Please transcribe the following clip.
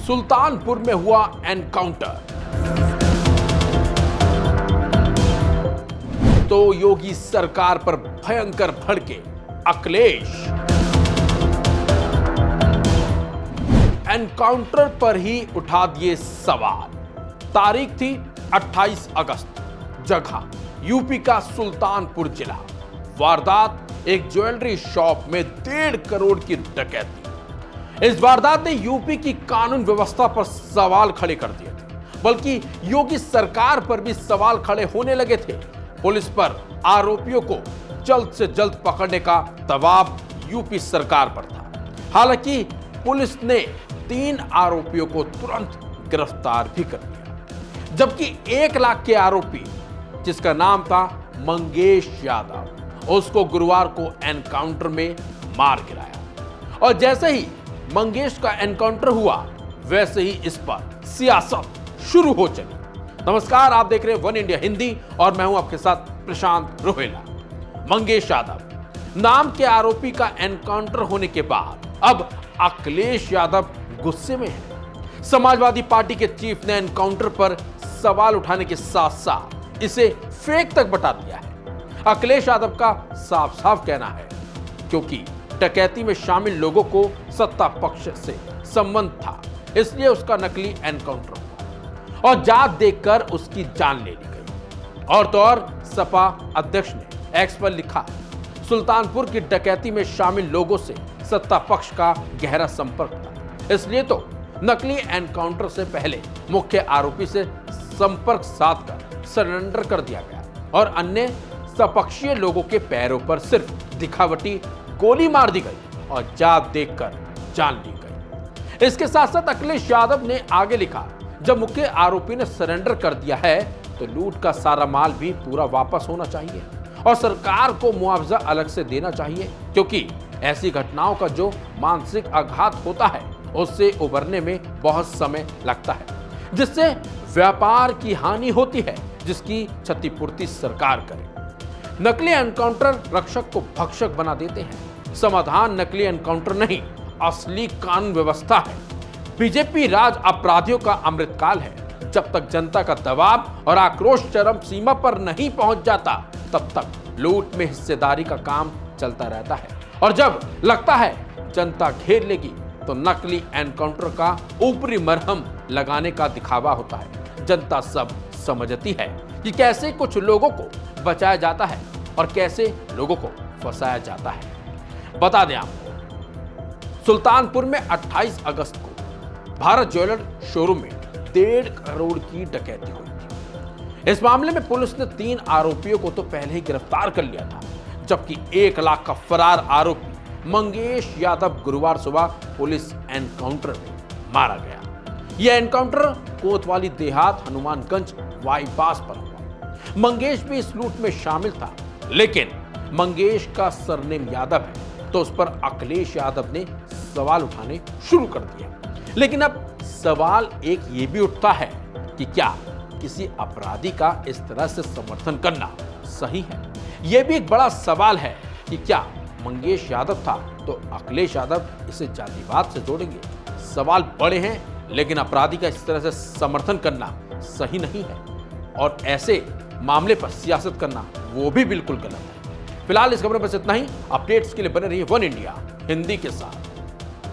सुल्तानपुर में हुआ एनकाउंटर। तो योगी सरकार पर भयंकर भड़के अखिलेश। एनकाउंटर पर ही उठा दिए सवाल। तारीख थी 28 अगस्त, जगह यूपी का सुल्तानपुर जिला। वारदात एक ज्वेलरी शॉप में 1.5 करोड़ की डकैती। इस वारदात ने यूपी की कानून व्यवस्था पर सवाल खड़े कर दिए थे, बल्कि योगी सरकार पर भी सवाल खड़े होने लगे थे। पुलिस पर आरोपियों को जल्द से जल्द पकड़ने का दबाव यूपी सरकार पर था। हालांकि पुलिस ने 3 आरोपियों को तुरंत गिरफ्तार भी कर लिया, जबकि 1 लाख के आरोपी, जिसका नाम था मंगेश यादव, उसको गुरुवार को एनकाउंटर में मार गिराया। और जैसे ही मंगेश का एनकाउंटर हुआ, वैसे ही इस पर सियासत शुरू हो चली। नमस्कार, आप देख रहे हैं वन इंडिया हिंदी और मैं हूं आपके साथ प्रशांत रोहेला। मंगेश यादव नाम के आरोपी का एनकाउंटर होने के बाद अब अखिलेश यादव गुस्से में है। समाजवादी पार्टी के चीफ ने एनकाउंटर पर सवाल उठाने के साथ साथ इसे फेक तक बता दिया है। अखिलेश यादव का साफ साफ कहना है, क्योंकि डकैती में शामिल लोगों को सत्ता पक्ष से संबंध था, इसलिए उसका नकली एनकाउंटर हुआ और जात देखकर उसकी जान ले ली गई। और तो और सपा अध्यक्ष ने एक्स पर लिखा, सुल्तानपुर की डकैती में शामिल लोगों से सत्ता पक्ष का गहरा संपर्क था, इसलिए तो नकली एनकाउंटर से पहले मुख्य आरोपी से संपर्क साधकर सरेंडर कर दिया गया और अन्य सपक्षीय लोगों के पैरों पर सिर्फ दिखावटी गोली मार दी गई और जात देखकर जान ली गई। इसके साथ साथ अखिलेश यादव ने आगे लिखा, जब मुख्य आरोपी ने सरेंडर कर दिया है तो लूट का सारा माल भी पूरा वापस होना चाहिए और सरकार को मुआवजा अलग से देना चाहिए, क्योंकि ऐसी घटनाओं का जो मानसिक आघात होता है उससे उबरने में बहुत समय लगता है, जिससे व्यापार की हानि होती है, जिसकी क्षतिपूर्ति सरकार करे। नकली एनकाउंटर रक्षक को भक्षक बना देते हैं। समाधान नकली एनकाउंटर नहीं, असली कानून व्यवस्था है। बीजेपी राज अपराधियों का अमृतकाल है। जब तक जनता का दबाव और आक्रोश चरम सीमा पर नहीं पहुंच जाता, तब तक लूट में हिस्सेदारी का काम चलता रहता है। और जब लगता है जनता घेर लेगी, तो नकली एनकाउंटर का ऊपरी मरहम लगाने का दिखावा होता है। जनता सब समझती है कि कैसे कुछ लोगों को बचाया जाता है और कैसे लोगों को फंसाया जाता है। बता दें आपको, सुल्तानपुर में 28 अगस्त को भारत ज्वेलर शोरूम में 1.5 करोड़ की डकैती हुई थी। इस मामले में पुलिस ने 3 आरोपियों को तो पहले ही गिरफ्तार कर लिया था, जबकि 1 लाख का फरार आरोपी मंगेश यादव गुरुवार सुबह पुलिस एनकाउंटर में मारा गया। यह एनकाउंटर कोतवाली देहात हनुमानगंज बाईपास पर हुआ। मंगेश भी इस लूट में शामिल था, लेकिन मंगेश का सरनेम यादव है, तो उस पर अखिलेश यादव ने सवाल उठाने शुरू कर दिया। लेकिन अब सवाल एक ये भी उठता है कि क्या किसी अपराधी का इस तरह से समर्थन करना सही है? यह भी एक बड़ा सवाल है कि क्या मंगेश यादव था तो अखिलेश यादव इसे जातिवाद से जोड़ेंगे? सवाल बड़े हैं, लेकिन अपराधी का इस तरह से समर्थन करना सही नहीं है और ऐसे मामले पर सियासत करना वो भी बिल्कुल गलत है। फिलहाल इस खबर में बस इतना ही। अपडेट्स के लिए बने रहिए वन इंडिया हिंदी के साथ।